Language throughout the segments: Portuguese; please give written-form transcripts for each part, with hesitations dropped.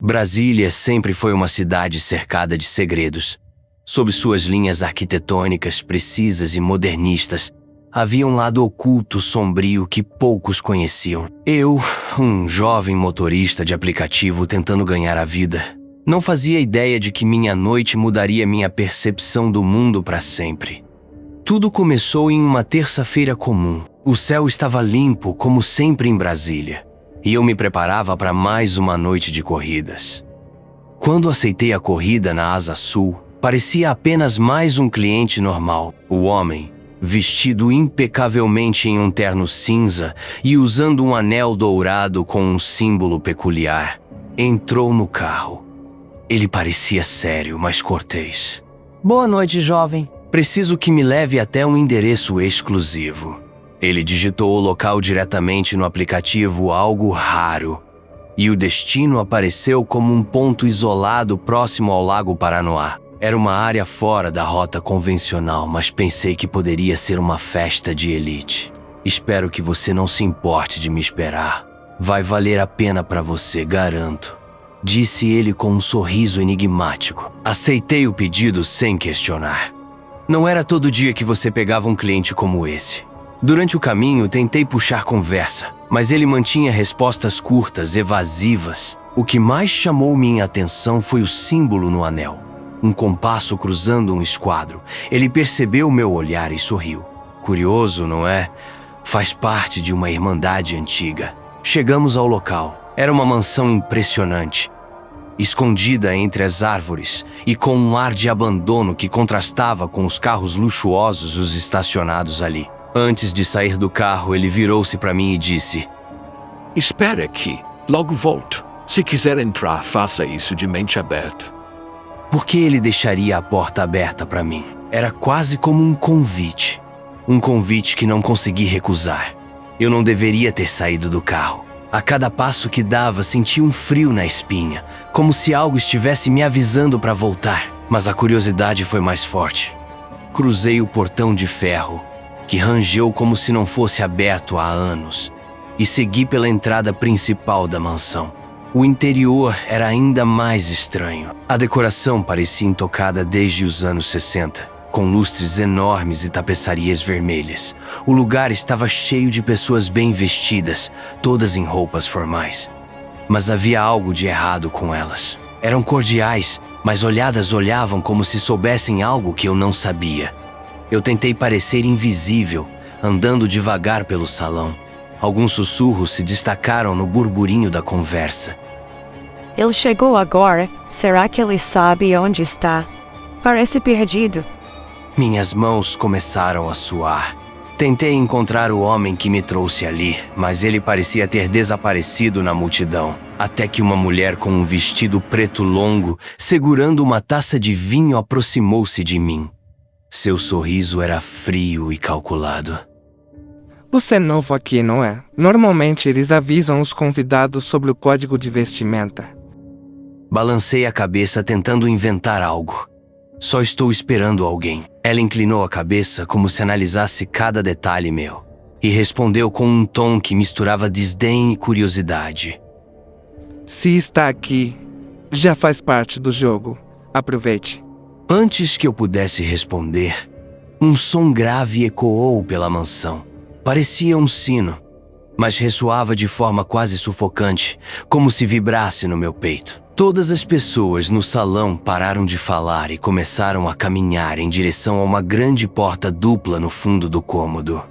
Brasília sempre foi uma cidade cercada de segredos. Sob suas linhas arquitetônicas precisas e modernistas, havia um lado oculto, sombrio que poucos conheciam. Eu, um jovem motorista de aplicativo tentando ganhar a vida, não fazia ideia de que minha noite mudaria minha percepção do mundo para sempre. Tudo começou em uma terça-feira comum. O céu estava limpo, como sempre em Brasília, e eu me preparava para mais uma noite de corridas. Quando aceitei a corrida na Asa Sul, parecia apenas mais um cliente normal. O homem, vestido impecavelmente em um terno cinza e usando um anel dourado com um símbolo peculiar, entrou no carro. Ele parecia sério, mas cortês. Boa noite, jovem. Preciso que me leve até um endereço exclusivo. Ele digitou o local diretamente no aplicativo, algo raro, e o destino apareceu como um ponto isolado próximo ao Lago Paranoá. Era uma área fora da rota convencional, mas pensei que poderia ser uma festa de elite. Espero que você não se importe de me esperar. Vai valer a pena para você, garanto. Disse ele com um sorriso enigmático. Aceitei o pedido sem questionar. Não era todo dia que você pegava um cliente como esse. Durante o caminho, tentei puxar conversa, mas ele mantinha respostas curtas, evasivas. O que mais chamou minha atenção foi o símbolo no anel. Um compasso cruzando um esquadro. Ele percebeu meu olhar e sorriu. Curioso, não é? Faz parte de uma irmandade antiga. Chegamos ao local. Era uma mansão impressionante, escondida entre as árvores e com um ar de abandono que contrastava com os carros luxuosos os estacionados ali. Antes de sair do carro, ele virou-se para mim e disse: Espere aqui, logo volto. Se quiser entrar, faça isso de mente aberta. Por que ele deixaria a porta aberta para mim? Era quase como um convite. Um convite que não consegui recusar. Eu não deveria ter saído do carro. A cada passo que dava, sentia um frio na espinha, como se algo estivesse me avisando para voltar. Mas a curiosidade foi mais forte. Cruzei o portão de ferro, que rangeu como se não fosse aberto há anos, e segui pela entrada principal da mansão. O interior era ainda mais estranho. A decoração parecia intocada desde os anos 60, com lustres enormes e tapeçarias vermelhas. O lugar estava cheio de pessoas bem vestidas, todas em roupas formais. Mas havia algo de errado com elas. Eram cordiais, mas olhavam como se soubessem algo que eu não sabia. Eu tentei parecer invisível, andando devagar pelo salão. Alguns sussurros se destacaram no burburinho da conversa. Ele chegou agora. Será que ele sabe onde está? Parece perdido. Minhas mãos começaram a suar. Tentei encontrar o homem que me trouxe ali, mas ele parecia ter desaparecido na multidão. Até que uma mulher com um vestido preto longo, segurando uma taça de vinho, aproximou-se de mim. Seu sorriso era frio e calculado. Você é novo aqui, não é? Normalmente eles avisam os convidados sobre o código de vestimenta. Balancei a cabeça tentando inventar algo. Só estou esperando alguém. Ela inclinou a cabeça como se analisasse cada detalhe meu, e respondeu com um tom que misturava desdém e curiosidade. Se está aqui, já faz parte do jogo. Aproveite. Antes que eu pudesse responder, um som grave ecoou pela mansão. Parecia um sino, mas ressoava de forma quase sufocante, como se vibrasse no meu peito. Todas as pessoas no salão pararam de falar e começaram a caminhar em direção a uma grande porta dupla no fundo do cômodo.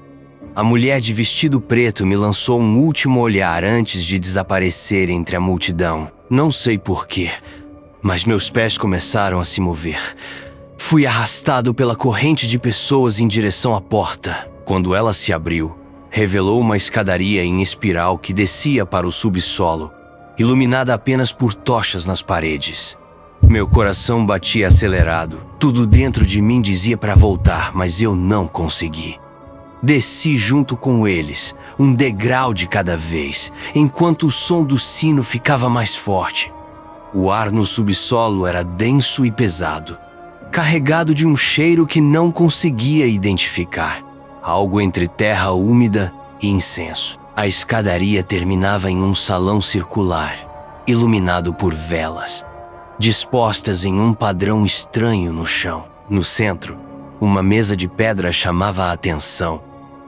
A mulher de vestido preto me lançou um último olhar antes de desaparecer entre a multidão. Não sei porquê, mas meus pés começaram a se mover. Fui arrastado pela corrente de pessoas em direção à porta. Quando ela se abriu, revelou uma escadaria em espiral que descia para o subsolo, iluminada apenas por tochas nas paredes. Meu coração batia acelerado. Tudo dentro de mim dizia para voltar, mas eu não consegui. Desci junto com eles, um degrau de cada vez, enquanto o som do sino ficava mais forte. O ar no subsolo era denso e pesado, carregado de um cheiro que não conseguia identificar. Algo entre terra úmida e incenso. A escadaria terminava em um salão circular, iluminado por velas, dispostas em um padrão estranho no chão. No centro, uma mesa de pedra chamava a atenção,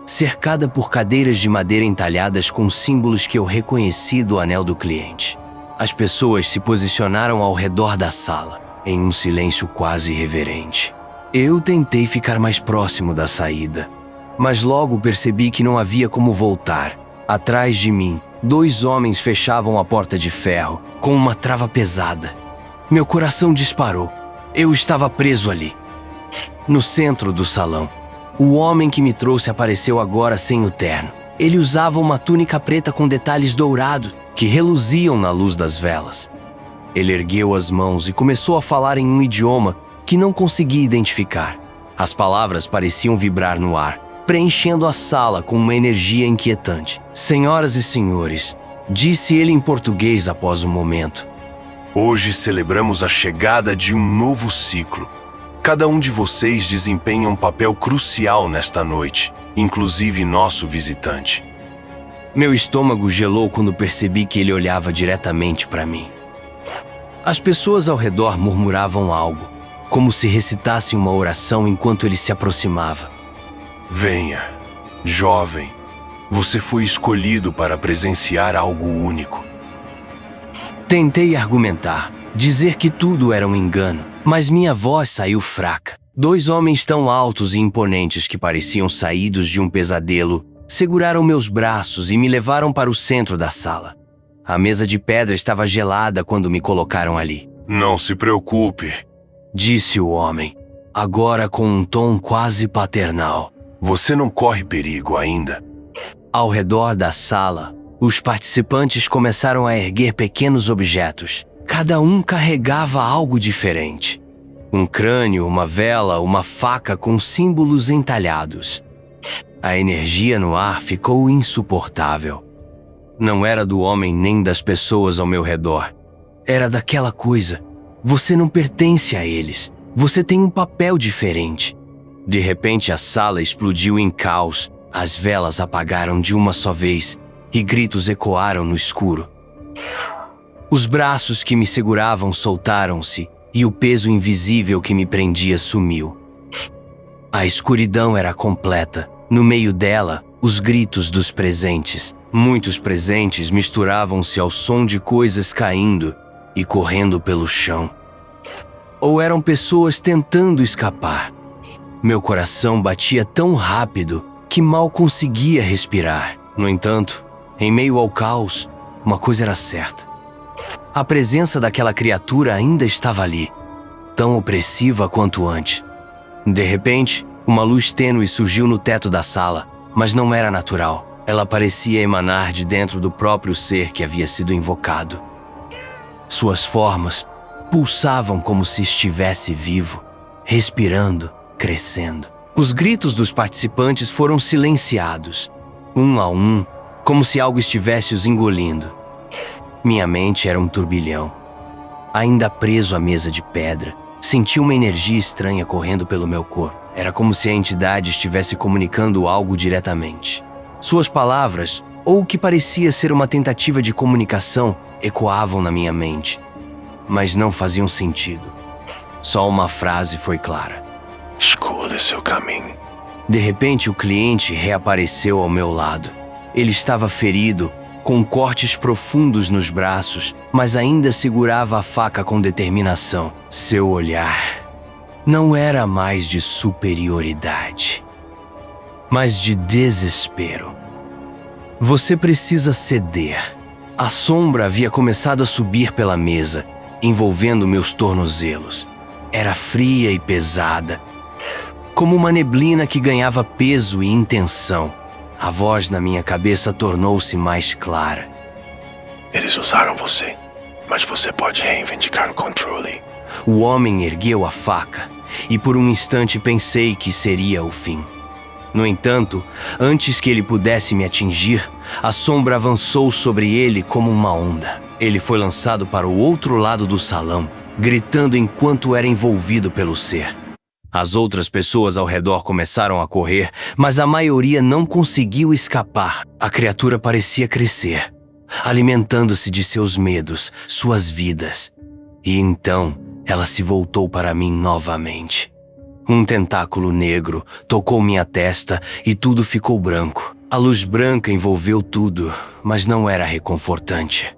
cercada por cadeiras de madeira entalhadas com símbolos que eu reconheci do anel do cliente. As pessoas se posicionaram ao redor da sala, em um silêncio quase reverente. Eu tentei ficar mais próximo da saída, mas logo percebi que não havia como voltar. Atrás de mim, 2 homens fechavam a porta de ferro, com uma trava pesada. Meu coração disparou. Eu estava preso ali. No centro do salão, o homem que me trouxe apareceu agora sem o terno. Ele usava uma túnica preta com detalhes dourados que reluziam na luz das velas. Ele ergueu as mãos e começou a falar em um idioma que não consegui identificar. As palavras pareciam vibrar no ar, preenchendo a sala com uma energia inquietante. Senhoras e senhores, disse ele em português após um momento. Hoje celebramos a chegada de um novo ciclo. Cada um de vocês desempenha um papel crucial nesta noite, inclusive nosso visitante. Meu estômago gelou quando percebi que ele olhava diretamente para mim. As pessoas ao redor murmuravam algo, como se recitassem uma oração enquanto ele se aproximava. Venha, jovem. Você foi escolhido para presenciar algo único. Tentei argumentar, dizer que tudo era um engano, mas minha voz saiu fraca. 2 homens tão altos e imponentes que pareciam saídos de um pesadelo seguraram meus braços e me levaram para o centro da sala. A mesa de pedra estava gelada quando me colocaram ali. Não se preocupe, disse o homem, agora com um tom quase paternal. Você não corre perigo ainda. Ao redor da sala, os participantes começaram a erguer pequenos objetos. Cada um carregava algo diferente. Um crânio, uma vela, uma faca com símbolos entalhados. A energia no ar ficou insuportável. Não era do homem nem das pessoas ao meu redor. Era daquela coisa. Você não pertence a eles. Você tem um papel diferente. De repente a sala explodiu em caos. As velas apagaram de uma só vez e gritos ecoaram no escuro. Os braços que me seguravam soltaram-se e o peso invisível que me prendia sumiu. A escuridão era completa. No meio dela, os gritos dos presentes. Muitos presentes misturavam-se ao som de coisas caindo e correndo pelo chão. Ou eram pessoas tentando escapar. Meu coração batia tão rápido que mal conseguia respirar. No entanto, em meio ao caos, uma coisa era certa. A presença daquela criatura ainda estava ali, tão opressiva quanto antes. De repente, uma luz tênue surgiu no teto da sala, mas não era natural. Ela parecia emanar de dentro do próprio ser que havia sido invocado. Suas formas pulsavam como se estivesse vivo, respirando, crescendo. Os gritos dos participantes foram silenciados, um a um, como se algo estivesse os engolindo. Minha mente era um turbilhão. Ainda preso à mesa de pedra, senti uma energia estranha correndo pelo meu corpo. Era como se a entidade estivesse comunicando algo diretamente. Suas palavras, ou o que parecia ser uma tentativa de comunicação, ecoavam na minha mente, mas não faziam sentido. Só uma frase foi clara. Escolha seu caminho. De repente, o cliente reapareceu ao meu lado. Ele estava ferido, com cortes profundos nos braços, mas ainda segurava a faca com determinação. Seu olhar não era mais de superioridade, mas de desespero. Você precisa ceder. A sombra havia começado a subir pela mesa, envolvendo meus tornozelos. Era fria e pesada, como uma neblina que ganhava peso e intenção. A voz na minha cabeça tornou-se mais clara. Eles usaram você, mas você pode reivindicar o controle. O homem ergueu a faca, e por um instante pensei que seria o fim. No entanto, antes que ele pudesse me atingir, a sombra avançou sobre ele como uma onda. Ele foi lançado para o outro lado do salão, gritando enquanto era envolvido pelo ser. As outras pessoas ao redor começaram a correr, mas a maioria não conseguiu escapar. A criatura parecia crescer. alimentando-se de seus medos, suas vidas. E então ela se voltou para mim novamente. Um tentáculo negro tocou minha testa e tudo ficou branco. A luz branca envolveu tudo, mas não era reconfortante.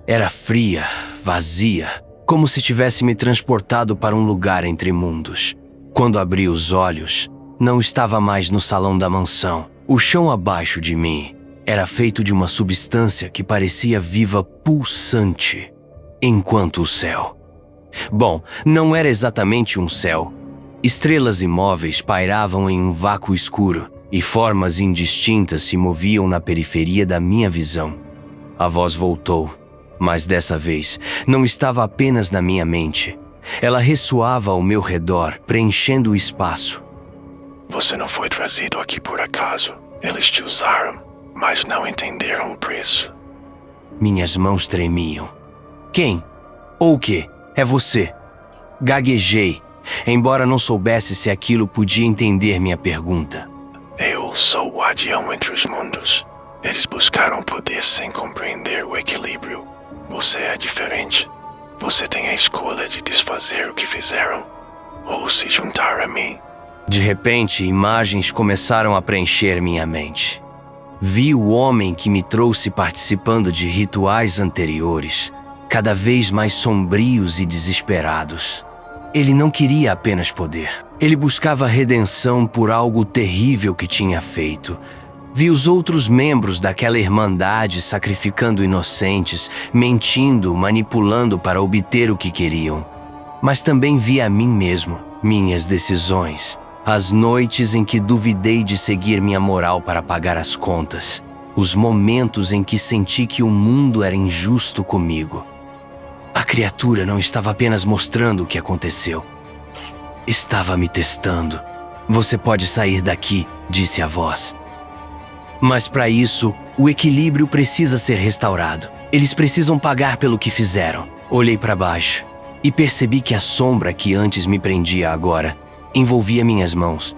Era fria, vazia, como se tivesse me transportado para um lugar entre mundos. Quando abri os olhos, não estava mais no salão da mansão. O chão abaixo de mim era feito de uma substância que parecia viva, pulsante, enquanto o céu. Bom, não era exatamente um céu. Estrelas imóveis pairavam em um vácuo escuro e formas indistintas se moviam na periferia da minha visão. A voz voltou, mas dessa vez não estava apenas na minha mente. Ela ressoava ao meu redor, preenchendo o espaço. Você não foi trazido aqui por acaso. Eles te usaram, mas não entenderam o preço. Minhas mãos tremiam. Quem? Ou o quê? É você. Gaguejei, embora não soubesse se aquilo podia entender minha pergunta. Eu sou o Guardião entre os mundos. Eles buscaram poder sem compreender o equilíbrio. Você é diferente. Você tem a escolha de desfazer o que fizeram ou se juntar a mim. De repente, imagens começaram a preencher minha mente. Vi o homem que me trouxe participando de rituais anteriores, cada vez mais sombrios e desesperados. Ele não queria apenas poder. Ele buscava redenção por algo terrível que tinha feito. Vi os outros membros daquela irmandade sacrificando inocentes, mentindo, manipulando para obter o que queriam. Mas também vi a mim mesmo, minhas decisões, as noites em que duvidei de seguir minha moral para pagar as contas, os momentos em que senti que o mundo era injusto comigo. A criatura não estava apenas mostrando o que aconteceu. Estava me testando. Você pode sair daqui, disse a voz. Mas para isso, o equilíbrio precisa ser restaurado. Eles precisam pagar pelo que fizeram. Olhei para baixo e percebi que a sombra que antes me prendia agora envolvia minhas mãos,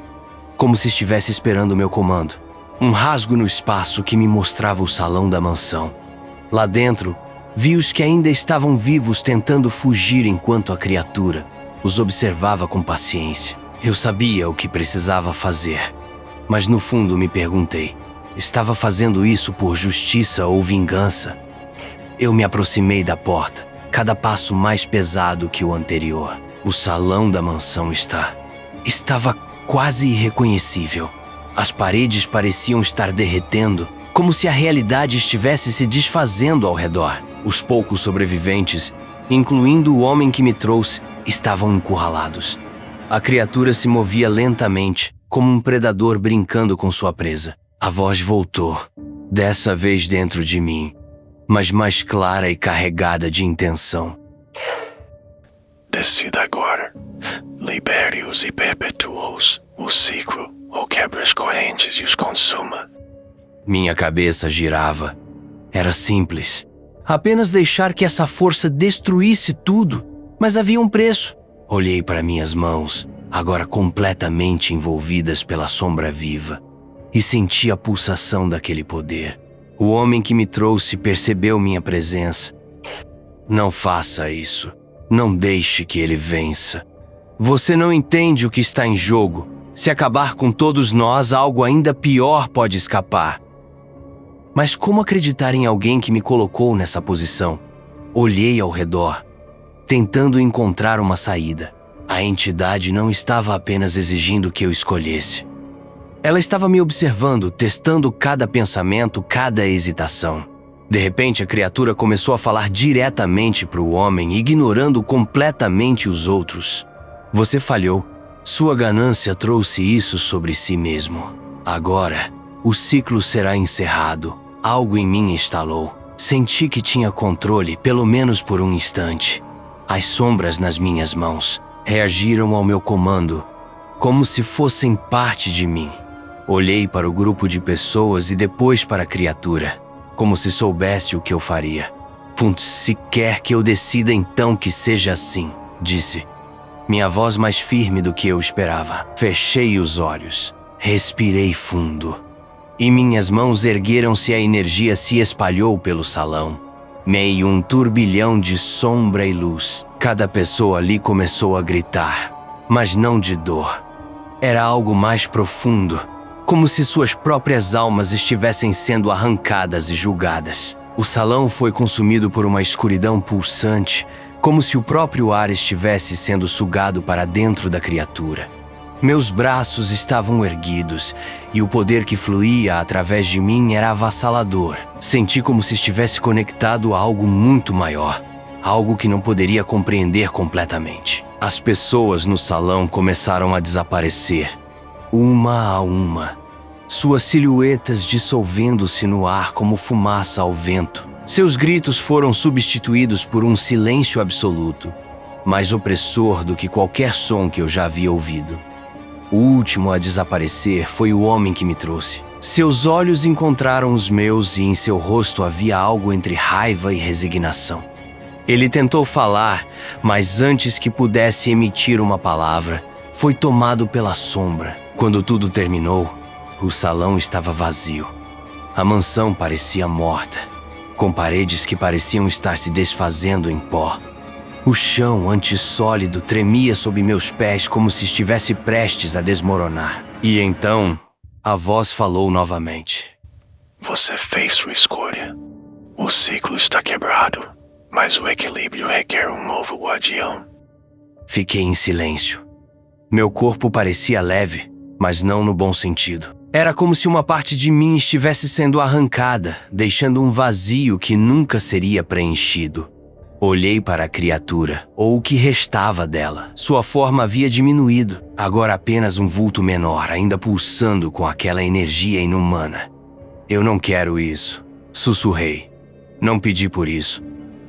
como se estivesse esperando meu comando. Um rasgo no espaço que me mostrava o salão da mansão. Lá dentro, vi os que ainda estavam vivos tentando fugir enquanto a criatura os observava com paciência. Eu sabia o que precisava fazer, mas no fundo me perguntei: estava fazendo isso por justiça ou vingança? Eu me aproximei da porta, cada passo mais pesado que o anterior. O salão da mansão estava quase irreconhecível. As paredes pareciam estar derretendo, como se a realidade estivesse se desfazendo ao redor. Os poucos sobreviventes, incluindo o homem que me trouxe, estavam encurralados. A criatura se movia lentamente, como um predador brincando com sua presa. A voz voltou, dessa vez dentro de mim, mas mais clara e carregada de intenção. Decida agora. Libere-os e perpetua-os. O ciclo, ou quebra as correntes e os consuma. Minha cabeça girava. Era simples. Apenas deixar que essa força destruísse tudo. Mas havia um preço. Olhei para minhas mãos, agora completamente envolvidas pela sombra viva, e senti a pulsação daquele poder. O homem que me trouxe percebeu minha presença. Não faça isso. Não deixe que ele vença. Você não entende o que está em jogo. Se acabar com todos nós, algo ainda pior pode escapar. Mas como acreditar em alguém que me colocou nessa posição? Olhei ao redor, tentando encontrar uma saída. A entidade não estava apenas exigindo que eu escolhesse. Ela estava me observando, testando cada pensamento, cada hesitação. De repente, a criatura começou a falar diretamente para o homem, ignorando completamente os outros. Você falhou. Sua ganância trouxe isso sobre si mesmo. Agora, o ciclo será encerrado. Algo em mim estalou. Senti que tinha controle, pelo menos por um instante. As sombras nas minhas mãos reagiram ao meu comando, como se fossem parte de mim. Olhei para o grupo de pessoas e depois para a criatura, como se soubesse o que eu faria. Se quer que eu decida então que seja assim, disse. Minha voz mais firme do que eu esperava. Fechei os olhos, respirei fundo e minhas mãos ergueram-se e a energia se espalhou pelo salão. Meio um turbilhão de sombra e luz. Cada pessoa ali começou a gritar, mas não de dor. Era algo mais profundo, como se suas próprias almas estivessem sendo arrancadas e julgadas. O salão foi consumido por uma escuridão pulsante, como se o próprio ar estivesse sendo sugado para dentro da criatura. Meus braços estavam erguidos, e o poder que fluía através de mim era avassalador. Senti como se estivesse conectado a algo muito maior, algo que não poderia compreender completamente. As pessoas no salão começaram a desaparecer, uma a uma, suas silhuetas dissolvendo-se no ar como fumaça ao vento. Seus gritos foram substituídos por um silêncio absoluto, mais opressor do que qualquer som que eu já havia ouvido. O último a desaparecer foi o homem que me trouxe. Seus olhos encontraram os meus e em seu rosto havia algo entre raiva e resignação. Ele tentou falar, mas antes que pudesse emitir uma palavra, foi tomado pela sombra. Quando tudo terminou, o salão estava vazio. A mansão parecia morta, com paredes que pareciam estar se desfazendo em pó. O chão antissólido tremia sob meus pés como se estivesse prestes a desmoronar. E então, a voz falou novamente. Você fez sua escolha. O ciclo está quebrado, mas o equilíbrio requer um novo guardião. Fiquei em silêncio. Meu corpo parecia leve, mas não no bom sentido. Era como se uma parte de mim estivesse sendo arrancada, deixando um vazio que nunca seria preenchido. Olhei para a criatura, ou o que restava dela. Sua forma havia diminuído, agora apenas um vulto menor, ainda pulsando com aquela energia inumana. Eu não quero isso, sussurrei. Não pedi por isso.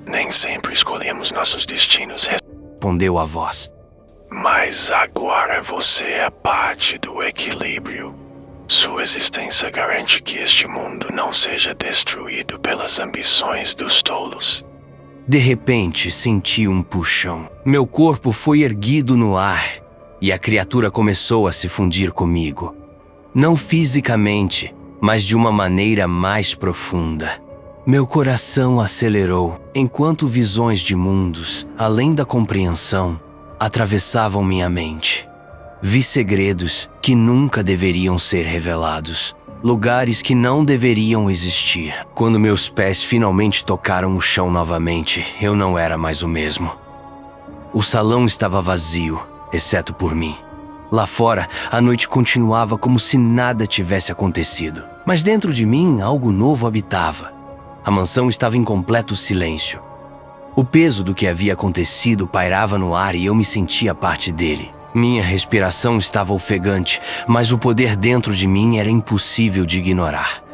Nem sempre escolhemos nossos destinos, respondeu a voz. Mas agora você é parte do equilíbrio. Sua existência garante que este mundo não seja destruído pelas ambições dos tolos. De repente, senti um puxão. Meu corpo foi erguido no ar e a criatura começou a se fundir comigo. Não fisicamente, mas de uma maneira mais profunda. Meu coração acelerou, enquanto visões de mundos, além da compreensão, atravessavam minha mente. Vi segredos que nunca deveriam ser revelados. Lugares que não deveriam existir. Quando meus pés finalmente tocaram o chão novamente, eu não era mais o mesmo. O salão estava vazio, exceto por mim. Lá fora, a noite continuava como se nada tivesse acontecido. Mas dentro de mim, algo novo habitava. A mansão estava em completo silêncio. O peso do que havia acontecido pairava no ar e eu me sentia parte dele. Minha respiração estava ofegante, mas o poder dentro de mim era impossível de ignorar.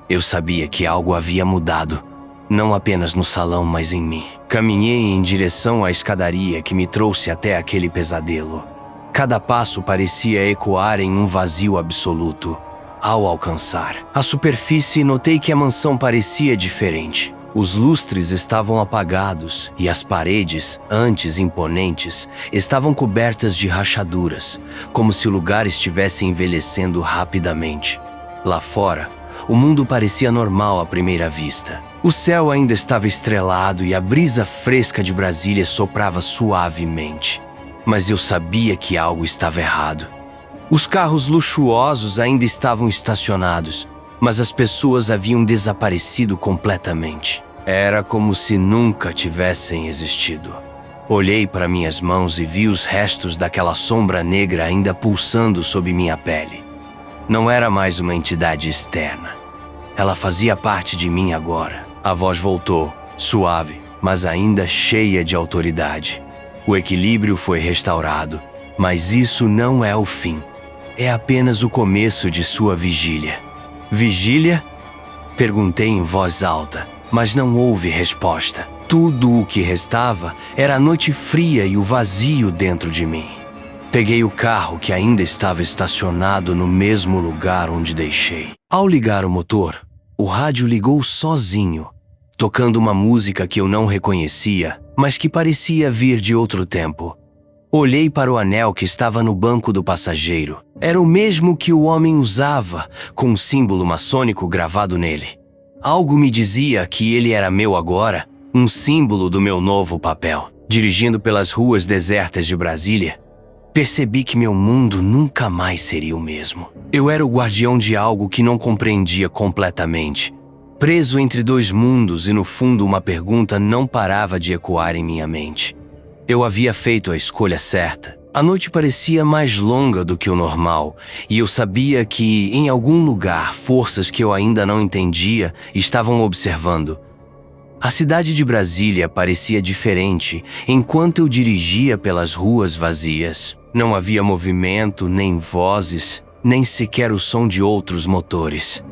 Eu sabia que algo havia mudado, não apenas no salão, mas em mim. Caminhei em direção à escadaria que me trouxe até aquele pesadelo. Cada passo parecia ecoar em um vazio absoluto. Ao alcançar a superfície, notei que a mansão parecia diferente. Os lustres estavam apagados e as paredes, antes imponentes, estavam cobertas de rachaduras, como se o lugar estivesse envelhecendo rapidamente. Lá fora, o mundo parecia normal à primeira vista. O céu ainda estava estrelado e a brisa fresca de Brasília soprava suavemente. Mas eu sabia que algo estava errado. Os carros luxuosos ainda estavam estacionados, mas as pessoas haviam desaparecido completamente. Era como se nunca tivessem existido. Olhei para minhas mãos e vi os restos daquela sombra negra ainda pulsando sob minha pele. Não era mais uma entidade externa. Ela fazia parte de mim agora. A voz voltou, suave, mas ainda cheia de autoridade. O equilíbrio foi restaurado, mas isso não é o fim. É apenas o começo de sua vigília. Vigília? Perguntei em voz alta, mas não houve resposta. Tudo o que restava era a noite fria e o vazio dentro de mim. Peguei o carro que ainda estava estacionado no mesmo lugar onde deixei. Ao ligar o motor, o rádio ligou sozinho, tocando uma música que eu não reconhecia, mas que parecia vir de outro tempo. Olhei para o anel que estava no banco do passageiro. Era o mesmo que o homem usava, com um símbolo maçônico gravado nele. Algo me dizia que ele era meu agora, um símbolo do meu novo papel. Dirigindo pelas ruas desertas de Brasília, percebi que meu mundo nunca mais seria o mesmo. Eu era o guardião de algo que não compreendia completamente. Preso entre dois mundos e no fundo uma pergunta não parava de ecoar em minha mente. Eu havia feito a escolha certa. A noite parecia mais longa do que o normal, e eu sabia que, em algum lugar, forças que eu ainda não entendia estavam observando. A cidade de Brasília parecia diferente enquanto eu dirigia pelas ruas vazias. Não havia movimento, nem vozes, nem sequer o som de outros motores.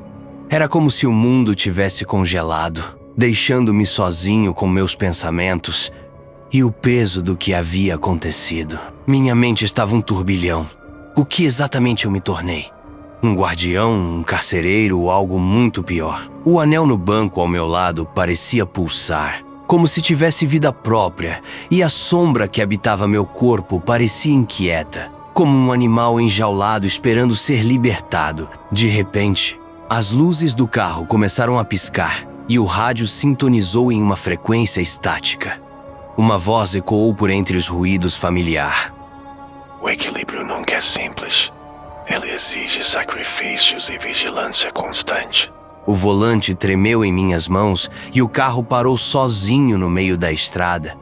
Era como se o mundo tivesse congelado, deixando-me sozinho com meus pensamentos e o peso do que havia acontecido. Minha mente estava um turbilhão. O que exatamente eu me tornei? Um guardião, um carcereiro ou algo muito pior? O anel no banco ao meu lado parecia pulsar, como se tivesse vida própria, e a sombra que habitava meu corpo parecia inquieta, como um animal enjaulado esperando ser libertado. De repente, as luzes do carro começaram a piscar e o rádio sintonizou em uma frequência estática. Uma voz ecoou por entre os ruídos familiar. O equilíbrio nunca é simples. Ele exige sacrifícios e vigilância constante. O volante tremeu em minhas mãos e o carro parou sozinho no meio da estrada,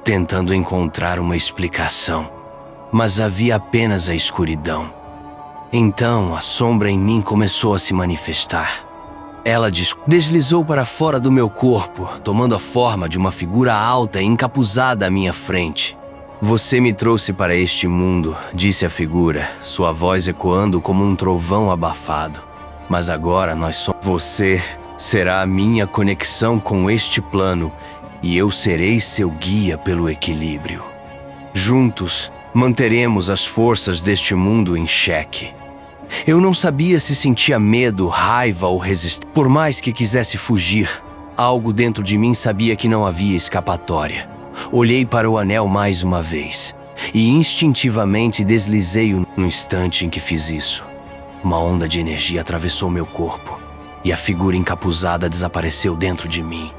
tentando encontrar uma explicação. Mas havia apenas a escuridão. Então a sombra em mim começou a se manifestar. Ela deslizou para fora do meu corpo, tomando a forma de uma figura alta e encapuzada à minha frente. Você me trouxe para este mundo, disse a figura, sua voz ecoando como um trovão abafado. Mas agora nós somos. Você será a minha conexão com este plano e eu serei seu guia pelo equilíbrio. Juntos, manteremos as forças deste mundo em xeque. Eu não sabia se sentia medo, raiva ou resistência. Por mais que quisesse fugir, algo dentro de mim sabia que não havia escapatória. Olhei para o anel mais uma vez e instintivamente deslizei-o no instante em que fiz isso. Uma onda de energia atravessou meu corpo e a figura encapuzada desapareceu dentro de mim.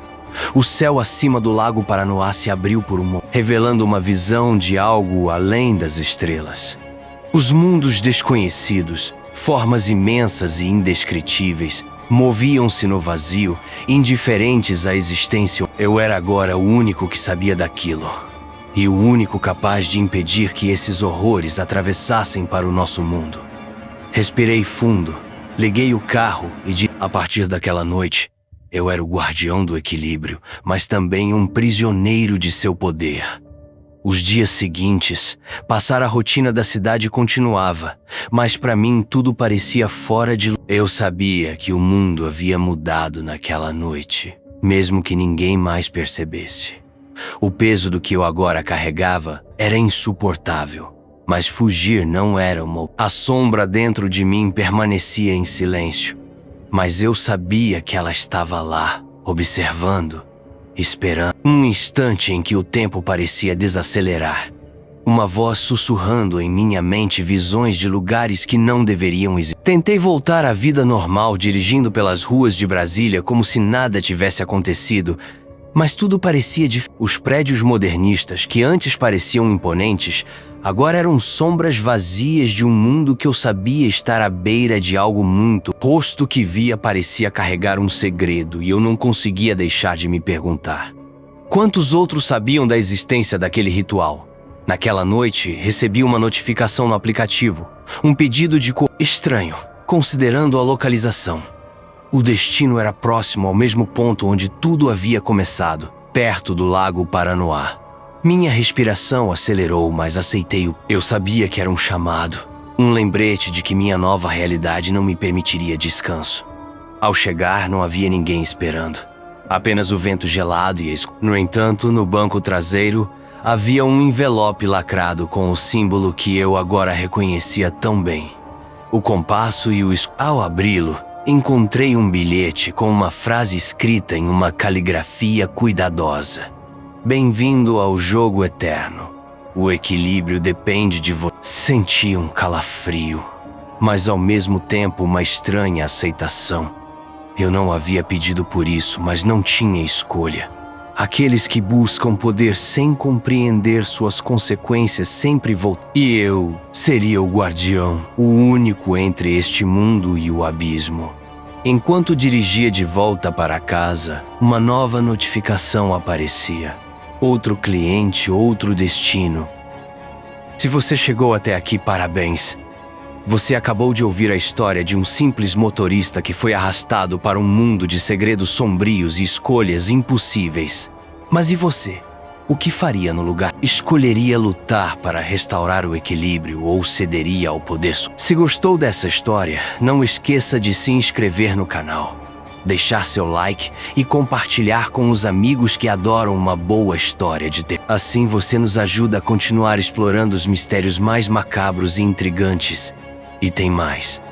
O céu acima do lago Paranoá se abriu por um momento, revelando uma visão de algo além das estrelas. Os mundos desconhecidos, formas imensas e indescritíveis, moviam-se no vazio, indiferentes à existência. Eu era agora o único que sabia daquilo, e o único capaz de impedir que esses horrores atravessassem para o nosso mundo. Respirei fundo, liguei o carro e a partir daquela noite, eu era o guardião do equilíbrio, mas também um prisioneiro de seu poder. Os dias seguintes, passar a rotina da cidade continuava, mas para mim tudo parecia fora de lugar. Eu sabia que o mundo havia mudado naquela noite, mesmo que ninguém mais percebesse. O peso do que eu agora carregava era insuportável, mas fugir não era uma. A sombra dentro de mim permanecia em silêncio, mas eu sabia que ela estava lá, observando, esperando. Um instante em que o tempo parecia desacelerar. Uma voz sussurrando em minha mente visões de lugares que não deveriam existir. Tentei voltar à vida normal dirigindo pelas ruas de Brasília como se nada tivesse acontecido, mas tudo parecia diferente. Os prédios modernistas que antes pareciam imponentes, agora eram sombras vazias de um mundo que eu sabia estar à beira de algo muito. O rosto que via parecia carregar um segredo e eu não conseguia deixar de me perguntar. Quantos outros sabiam da existência daquele ritual? Naquela noite, recebi uma notificação no aplicativo. Um pedido de estranho, considerando a localização. O destino era próximo ao mesmo ponto onde tudo havia começado, perto do lago Paranoá. Minha respiração acelerou, mas aceitei-o. Eu sabia que era um chamado, um lembrete de que minha nova realidade não me permitiria descanso. Ao chegar, não havia ninguém esperando. Apenas o vento gelado e escuro. No entanto, no banco traseiro, havia um envelope lacrado com o símbolo que eu agora reconhecia tão bem. O compasso e o escudo. Ao abri-lo, encontrei um bilhete com uma frase escrita em uma caligrafia cuidadosa. Bem-vindo ao jogo eterno. O equilíbrio depende de você. Senti um calafrio, mas ao mesmo tempo uma estranha aceitação. Eu não havia pedido por isso, mas não tinha escolha. Aqueles que buscam poder sem compreender suas consequências sempre voltam. E eu seria o guardião, o único entre este mundo e o abismo. Enquanto dirigia de volta para casa, uma nova notificação aparecia. Outro cliente, outro destino. Se você chegou até aqui, parabéns. Você acabou de ouvir a história de um simples motorista que foi arrastado para um mundo de segredos sombrios e escolhas impossíveis. Mas e você? O que faria no lugar? Escolheria lutar para restaurar o equilíbrio ou cederia ao poder? Se gostou dessa história, não esqueça de se inscrever no canal, deixar seu like e compartilhar com os amigos que adoram uma boa história de terror. Assim você nos ajuda a continuar explorando os mistérios mais macabros e intrigantes. E tem mais.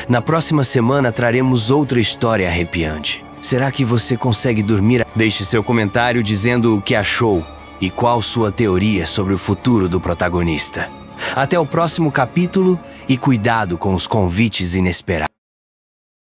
Na próxima semana traremos outra história arrepiante. Será que você consegue dormir? Deixe seu comentário dizendo o que achou e qual sua teoria sobre o futuro do protagonista. Até o próximo capítulo e cuidado com os convites inesperados.